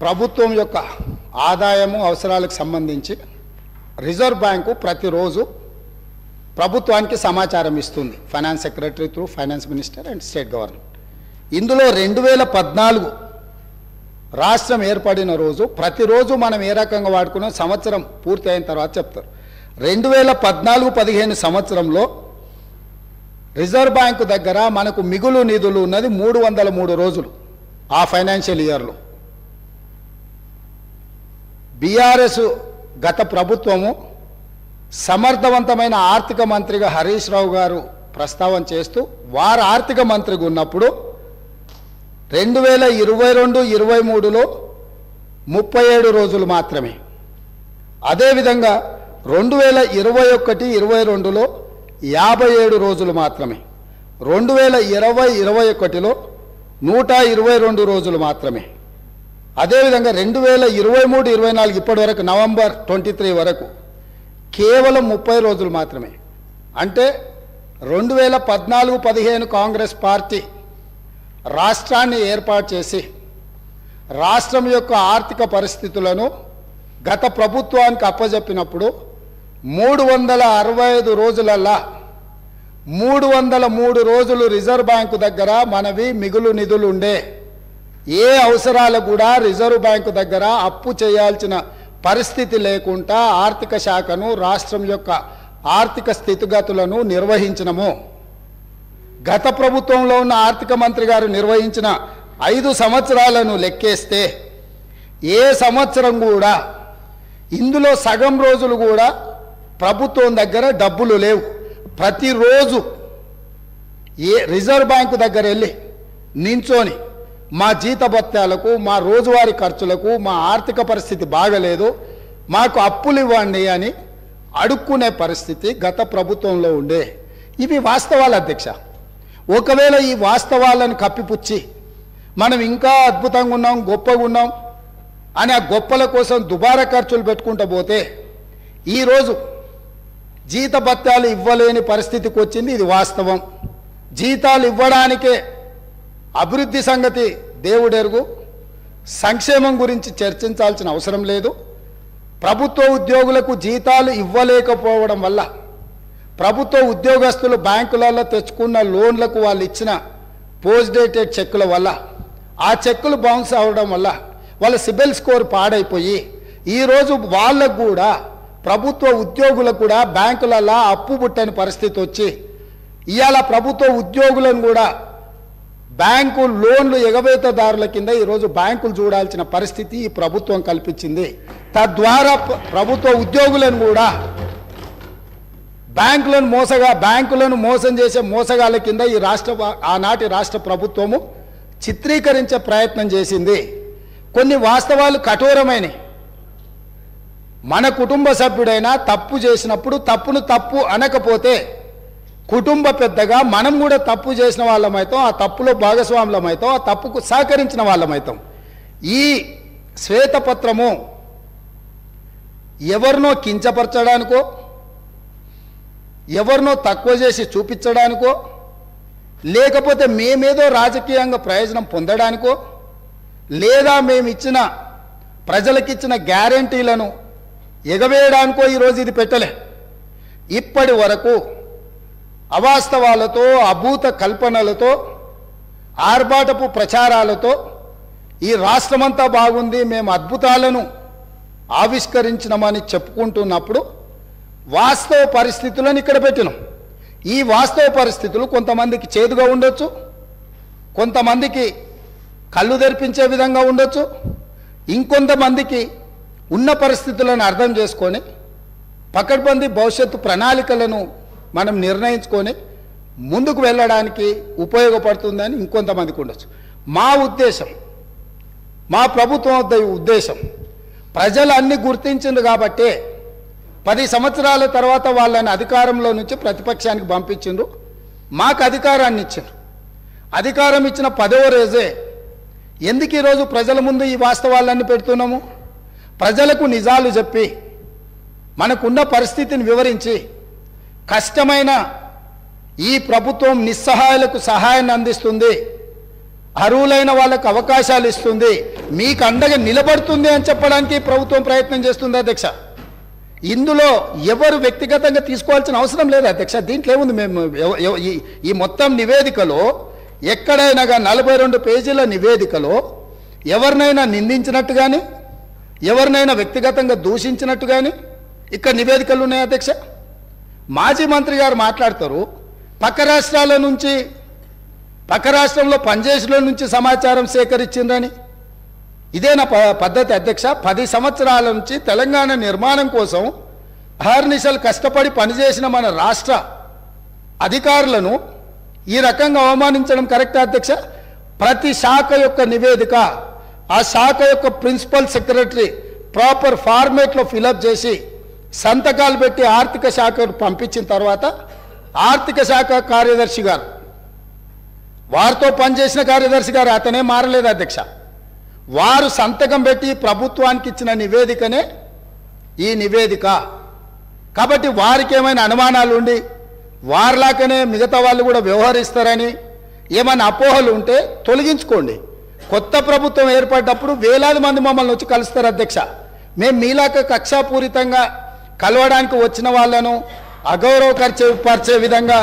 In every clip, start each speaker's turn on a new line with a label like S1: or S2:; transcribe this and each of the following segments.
S1: ప్రభుత్వం యొక్క ఆదాయము అవసరాలకు సంబంధించి రిజర్వ్ బ్యాంకు ప్రతిరోజు ప్రభుత్వానికి సమాచారం ఇస్తుంది. Finance secretary through finance minister and state government. ఇందులో 2014 రాష్ట్రం ఏర్పడిన రోజు ప్రతిరోజు మనం ఏ రకంగా వాడుకున్నాం సంవత్సరం పూర్తి అయిన తర్వాత చెప్తారు. 2014-15 సంవత్సరంలో రిజర్వ్ బ్యాంకు దగ్గర మనకు మిగులు నిధులు ఉన్నది 303 రోజులు. ఆ ఫైనాన్షియల్ ఇయర్లో బీఆర్ఎస్ గత ప్రభుత్వము సమర్థవంతమైన ఆర్థిక మంత్రిగా హరీష్ రావు గారు ప్రస్తావన చేస్తూ వారు ఆర్థిక మంత్రిగా ఉన్నప్పుడు 2022-23లో 37 రోజులు మాత్రమే. అదేవిధంగా 2021-22లో 57 రోజులు మాత్రమే. 2020-21లో 122 రోజులు మాత్రమే. అదేవిధంగా 2023-24 ఇప్పటి వరకు నవంబర్ 23 వరకు కేవలం 30 రోజులు మాత్రమే. అంటే 2014-15 కాంగ్రెస్ పార్టీ రాష్ట్రాన్ని ఏర్పాటు చేసి రాష్ట్రం యొక్క ఆర్థిక పరిస్థితులను గత ప్రభుత్వానికి అప్పజెప్పినప్పుడు 365 రోజులల్లా 303 రోజులు రిజర్వ్ బ్యాంకు దగ్గర మనవి మిగులు నిధులు ఉండే. ఏ అవసరాలు కూడా రిజర్వ్ బ్యాంకు దగ్గర అప్పు చేయాల్సిన పరిస్థితి లేకుండా ఆర్థిక శాఖను రాష్ట్రం యొక్క ఆర్థిక స్థితిగతులను నిర్వహించినము. గత ప్రభుత్వంలో ఉన్న ఆర్థిక మంత్రి గారు నిర్వహించిన 5 సంవత్సరాలను లెక్కేస్తే ఏ సంవత్సరం కూడా ఇందులో సగం రోజులు కూడా ప్రభుత్వం దగ్గర డబ్బులు లేవు. ప్రతిరోజు రిజర్వ్ బ్యాంకు దగ్గర వెళ్ళి నించొని మా జీతభత్యాలకు మా రోజువారీ ఖర్చులకు మా ఆర్థిక పరిస్థితి బాగలేదు మాకు అప్పులు ఇవ్వండి అని అడుక్కునే పరిస్థితి గత ప్రభుత్వంలో ఉండే. ఇవి వాస్తవాలు అధ్యక్ష. ఒకవేళ ఈ వాస్తవాలను కప్పిపుచ్చి మనం ఇంకా అద్భుతంగా ఉన్నాం గొప్పగా ఉన్నాం అని ఆ గొప్పల కోసం దుబారా ఖర్చులు పెట్టుకుంటూ పోతే ఈరోజు జీతభత్యాలు ఇవ్వలేని పరిస్థితికి వచ్చింది. ఇది వాస్తవం. జీతాలు ఇవ్వడానికే అభివృద్ధి సంగతి దేవుడెరుగు. సంక్షేమం గురించి చర్చించాల్సిన అవసరం లేదు. ప్రభుత్వ ఉద్యోగులకు జీతాలు ఇవ్వలేకపోవడం వల్ల ప్రభుత్వ ఉద్యోగస్తులు బ్యాంకులలో తెచ్చుకున్న లోన్లకు వాళ్ళు ఇచ్చిన పోస్ట్ డేటెడ్ చెక్కుల వల్ల ఆ చెక్కులు బౌన్స్ అవ్వడం వల్ల వాళ్ళ సిబిల్ స్కోర్ పాడైపోయి ఈరోజు వాళ్ళకు కూడా ప్రభుత్వ ఉద్యోగులకు కూడా బ్యాంకులలో అప్పు పుట్టని పరిస్థితి వచ్చి ఇవాళ ప్రభుత్వ ఉద్యోగులను కూడా బ్యాంకు లోన్లు ఎగవేతదారుల కింద ఈరోజు బ్యాంకులు చూడాల్సిన పరిస్థితి ఈ ప్రభుత్వం కల్పించింది. తద్వారా ప్రభుత్వ ఉద్యోగులను కూడా బ్యాంకులను మోసం చేసే మోసగాళ్ళ కింద ఈ ఆనాటి రాష్ట్ర ప్రభుత్వము చిత్రీకరించే ప్రయత్నం చేసింది. కొన్ని వాస్తవాలు కఠోరమైనవి. మన కుటుంబ సభ్యుడైనా తప్పు చేసినప్పుడు తప్పును తప్పు అనకపోతే కుటుంబ పెద్దగా మనం కూడా తప్పు చేసిన వాళ్ళమైతాం, ఆ తప్పులో భాగస్వాములమైతాం, ఆ తప్పుకు సహకరించిన వాళ్ళమైతాం. ఈ శ్వేతపత్రము ఎవరినో కించపరచడానికో ఎవరినో తక్కువ చేసి చూపించడానికో లేకపోతే మేమేదో రాజకీయంగా ప్రయోజనం పొందడానికో లేదా మేమిచ్చిన ప్రజలకిచ్చిన గ్యారంటీలను ఎగవేయడానికో ఈరోజు ఇది పెట్టలే. ఇప్పటి వరకు అవాస్తవాలతో అభూత కల్పనలతో ఆర్భాటపు ప్రచారాలతో ఈ రాష్ట్రమంతా బాగుంది మేము అద్భుతాలను ఆవిష్కరించినామని చెప్పుకుంటున్నప్పుడు వాస్తవ పరిస్థితులను ఇక్కడ పెట్టినాం. ఈ వాస్తవ పరిస్థితులు కొంతమందికి చేదుగా ఉండొచ్చు, కొంతమందికి కళ్ళు తెరిపించే విధంగా ఉండొచ్చు, ఇంకొంతమందికి ఉన్న పరిస్థితులను అర్థం చేసుకొని పకడ్బందీ భవిష్యత్తు ప్రణాళికలను మనం నిర్ణయించుకొని ముందుకు వెళ్ళడానికి ఉపయోగపడుతుందని ఇంకొంతమందికి ఉండొచ్చు. మా ఉద్దేశం, మా ప్రభుత్వం ఉద్దేశం ప్రజలు అన్ని గుర్తించింది కాబట్టే 10 సంవత్సరాల తర్వాత వాళ్ళని అధికారంలో నుంచి ప్రతిపక్షానికి పంపించిండ్రు, మాకు అధికారాన్ని ఇచ్చిండ్రు. అధికారం ఇచ్చిన 10వ రోజే ఎందుకు ఈరోజు ప్రజల ముందు ఈ వాస్తవాలన్నీ పెడుతున్నాము? ప్రజలకు నిజాలు చెప్పి మనకున్న పరిస్థితిని వివరించి కష్టమైన ఈ ప్రభుత్వం నిస్సహాయులకు సహాయాన్ని అందిస్తుంది, అర్హులైన వాళ్ళకు అవకాశాలు ఇస్తుంది, మీకు అండగా నిలబడుతుంది అని చెప్పడానికి ప్రభుత్వం ప్రయత్నం చేస్తుంది అధ్యక్ష. ఇందులో ఎవరు వ్యక్తిగతంగా తీసుకోవాల్సిన అవసరం లేదు అధ్యక్ష. దీంట్లో ఏముంది, మేము ఈ మొత్తం నివేదికలో ఎక్కడైనా 42 పేజీల నివేదికలో ఎవరినైనా నిందించినట్టు కానీ ఎవరినైనా వ్యక్తిగతంగా దూషించినట్టు కానీ ఇక్కడ నివేదికలు ఉన్నాయి అధ్యక్ష. మాజీ మంత్రి గారు మాట్లాడతారు పక్క రాష్ట్రాల నుంచి, పక్క రాష్ట్రంలో పనిచేసిన నుంచి సమాచారం సేకరించిందని. ఇదేనా పద్ధతి అధ్యక్ష? 10 సంవత్సరాల నుంచి తెలంగాణ నిర్మాణం కోసం అహర్నిశలు కష్టపడి పనిచేసిన మన రాష్ట్ర అధికారులను ఈ రకంగా అవమానించడం కరెక్టా అధ్యక్ష? ప్రతి శాఖ యొక్క నివేదిక ఆ శాఖ యొక్క ప్రిన్సిపల్ సెక్రటరీ ప్రాపర్ ఫార్మేట్లో ఫిలప్ చేసి సంతకాలు పెట్టి ఆర్థిక శాఖకు పంపించిన తర్వాత ఆర్థిక శాఖ కార్యదర్శి గారు, వారితో పనిచేసిన కార్యదర్శి గారు, అతనే మారలేదు అధ్యక్ష, వారు సంతకం పెట్టి ప్రభుత్వానికి ఇచ్చిన నివేదికనే ఈ నివేదిక. కాబట్టి వారికి ఏమైనా అనుమానాలు ఉండి వారిలాగానే మిగతా వాళ్ళు కూడా వ్యవహరిస్తారని ఏమైనా అపోహలు ఉంటే తొలగించుకోండి. కొత్త ప్రభుత్వం ఏర్పడ్డప్పుడు వేలాది మంది మమ్మల్ని వచ్చి కలుస్తారు అధ్యక్ష. మేము మీలాక కక్షాపూరితంగా కలవడానికి వచ్చిన వాళ్ళను అగౌరవపరిచే విధంగా,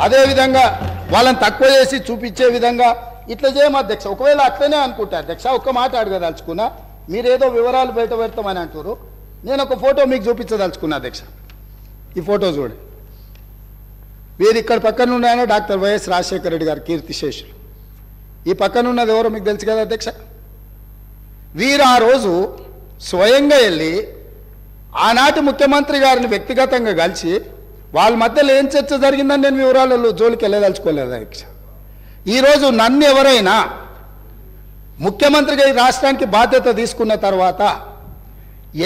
S1: అదేవిధంగా వాళ్ళని తక్కువ చేసి చూపించే విధంగా ఇట్లా చేయము అధ్యక్ష. ఒకవేళ అట్లనే అనుకుంటా అధ్యక్ష, ఒక్క మాట అడగదలుచుకున్నా, మీరేదో వివరాలు బయట పెడతామని అంటారు. నేను ఒక ఫోటో మీకు చూపించదలుచుకున్నా అధ్యక్ష. ఈ ఫోటో చూడండి. వీరు ఇక్కడ పక్కన ఉన్నాయన డాక్టర్ వైఎస్ రాజశేఖర రెడ్డి గారు కీర్తిశేషులు. ఈ పక్కన ఉన్నది ఎవరో మీకు తెలుసు కదా అధ్యక్ష. వీరు ఆ రోజు స్వయంగా వెళ్ళి ఆనాటి ముఖ్యమంత్రి గారిని వ్యక్తిగతంగా కలిసి వాళ్ళ మధ్యలో ఏం చర్చ జరిగిందని నేను వివరాలలో జోలికి వెళ్ళదలుచుకోలేదు అధ్యక్ష. ఈరోజు నన్ను ఎవరైనా ముఖ్యమంత్రిగా ఈ రాష్ట్రానికి బాధ్యత తీసుకున్న తర్వాత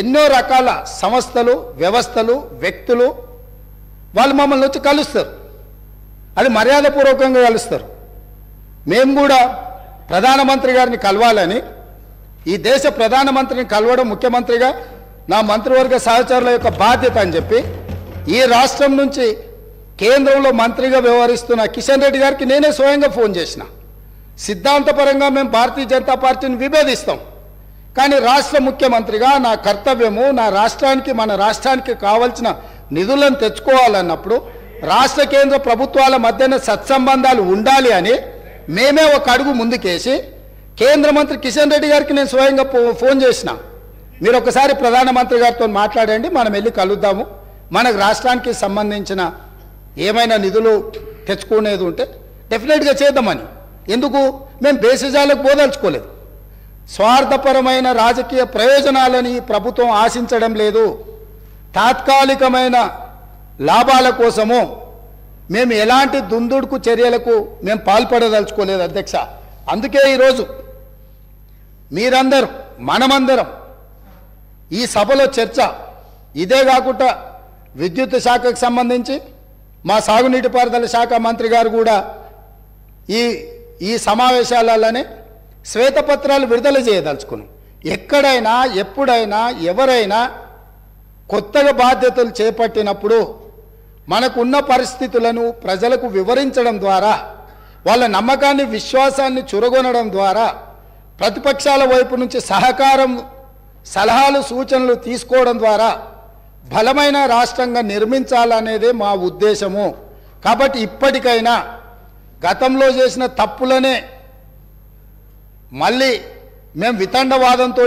S1: ఎన్నో రకాల సంస్థలు, వ్యవస్థలు, వ్యక్తులు వాళ్ళు మమ్మల్ని వచ్చి కలుస్తారు. అది మర్యాదపూర్వకంగా కలుస్తారు. మేము కూడా ప్రధానమంత్రి గారిని కలవాలని, ఈ దేశ ప్రధానమంత్రిని కలవడం ముఖ్యమంత్రిగా నా మంత్రివర్గ సహచరుల యొక్క బాధ్యత అని చెప్పి ఈ రాష్ట్రం నుంచి కేంద్రంలో మంత్రిగా వ్యవహరిస్తున్న కిషన్ రెడ్డి గారికి నేనే స్వయంగా ఫోన్ చేసిన. సిద్ధాంతపరంగా మేము భారతీయ జనతా పార్టీని విభేదిస్తాం, కానీ రాష్ట్ర ముఖ్యమంత్రిగా నా కర్తవ్యము నా రాష్ట్రానికి, మన రాష్ట్రానికి కావాల్సిన నిధులను తెచ్చుకోవాలన్నప్పుడు రాష్ట్ర కేంద్ర ప్రభుత్వాల మధ్యన సత్సంబంధాలు ఉండాలి అని మేమే ఒక అడుగు ముందుకేసి కేంద్ర మంత్రి కిషన్ రెడ్డి గారికి నేను స్వయంగా ఫోన్ చేసిన. మీరు ఒకసారి ప్రధానమంత్రి గారితో మాట్లాడండి, మనం వెళ్ళి కలుద్దాము, మనకు రాష్ట్రానికి సంబంధించిన ఏమైనా నిధులు తెచ్చుకునేది ఉంటే డెఫినెట్గా చేద్దామని. ఎందుకు? మేము బేసిజాలకు పోదలుచుకోలేదు. స్వార్థపరమైన రాజకీయ ప్రయోజనాలని ప్రభుత్వం ఆశించడం లేదు. తాత్కాలికమైన లాభాల కోసము మేము ఎలాంటి దుందుడుకు చర్యలకు మేము పాల్పడదలుచుకోలేదు అధ్యక్ష. అందుకే ఈరోజు మీరందరూ, మనమందరం ఈ సభలో చర్చ ఇదే కాకుండా విద్యుత్ శాఖకు సంబంధించి మా సాగునీటి పారుదల శాఖ మంత్రి గారు కూడా ఈ సమావేశాలలోనే శ్వేతపత్రాలు విడుదల చేయదలుచుకున్నాం. ఎక్కడైనా ఎప్పుడైనా ఎవరైనా కొత్తగా బాధ్యతలు చేపట్టినప్పుడు మనకున్న పరిస్థితులను ప్రజలకు వివరించడం ద్వారా, వాళ్ళ నమ్మకాన్ని, విశ్వాసాన్ని చురగొనడం ద్వారా, ప్రతిపక్షాల వైపు నుంచి సహకారం, సలహాలు, సూచనలు తీసుకోవడం ద్వారా బలమైన రాష్ట్రంగా నిర్మించాలనేదే మా ఉద్దేశము. కాబట్టి ఇప్పటికైనా గతంలో చేసిన తప్పులనే మళ్ళీ మేము వితండవాదంతో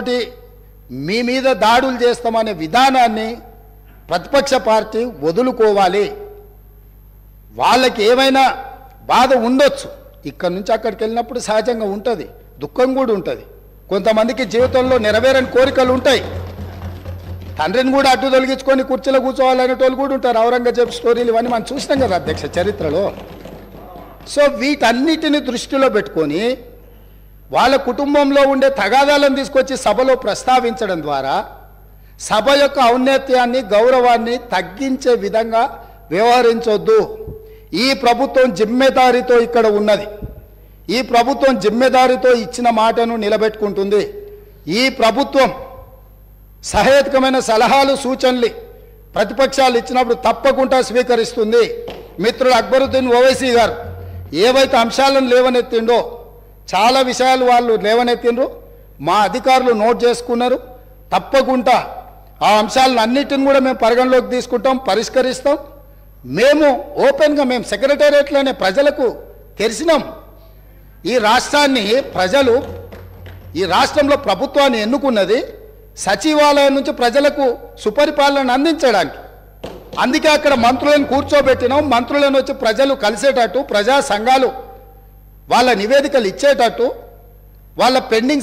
S1: మీ మీద దాడులు చేస్తామనే విధానాన్ని ప్రతిపక్ష పార్టీ వదులుకోవాలి. వాళ్ళకి ఏమైనా బాధ ఉండొచ్చు, ఇక్కడి నుంచి అక్కడికి వెళ్ళినప్పుడు సహజంగా ఉంటుంది, దుఃఖం కూడా ఉంటుంది. కొంతమందికి జీవితంలో నెరవేరని కోరికలు ఉంటాయి. తండ్రిని కూడా అడ్డు తొలగించుకొని కుర్చీలో కూర్చోవాలనేటోళ్ళు కూడా ఉంటారు. ఔరంగజేబ్ స్టోరీలు ఇవన్నీ మనం చూసినాం కదా అధ్యక్ష చరిత్రలో. సో వీటన్నిటిని దృష్టిలో పెట్టుకొని వాళ్ళ కుటుంబంలో ఉండే తగాదాలను తీసుకొచ్చి సభలో ప్రస్తావించడం ద్వారా సభ యొక్క ఔన్నత్యాన్ని, గౌరవాన్ని తగ్గించే విధంగా వ్యవహరించొద్దు. ఈ ప్రభుత్వం జిమ్మెదారితో ఇక్కడ ఉన్నది. ఈ ప్రభుత్వం జిమ్మెదారితో ఇచ్చిన మాటను నిలబెట్టుకుంటుంది. ఈ ప్రభుత్వం సహేతుకమైన సలహాలు, సూచనలు ప్రతిపక్షాలు ఇచ్చినప్పుడు తప్పకుండా స్వీకరిస్తుంది. మిత్రుడు అక్బరుద్దీన్ ఓవైసీ గారు ఏవైతే అంశాలను లేవనెత్తిండో చాలా విషయాలు వాళ్ళు లేవనెత్తిండ్రు. మా అధికారులు నోట్ చేసుకున్నారు. తప్పకుండా ఆ అంశాలను అన్నిటిని కూడా మేము పరిగణలోకి తీసుకుంటాం, పరిష్కరిస్తాం. మేము ఓపెన్గా మేము సెక్రటేరియట్లోనే ప్రజలకు తెరిచినాం. ఈ రాష్ట్రాన్ని ప్రజలు, ఈ రాష్ట్రంలో ప్రభుత్వాన్ని ఎన్నుకున్నది సచివాలయం నుంచి ప్రజలకు సుపరిపాలన అందించడానికి. అందుకే అక్కడ మంత్రులను కూర్చోబెట్టినాం. మంత్రులను వచ్చి ప్రజలు కలిసేటట్టు, ప్రజా సంఘాలు వాళ్ళ నివేదికలు ఇచ్చేటట్టు, వాళ్ళ పెండింగ్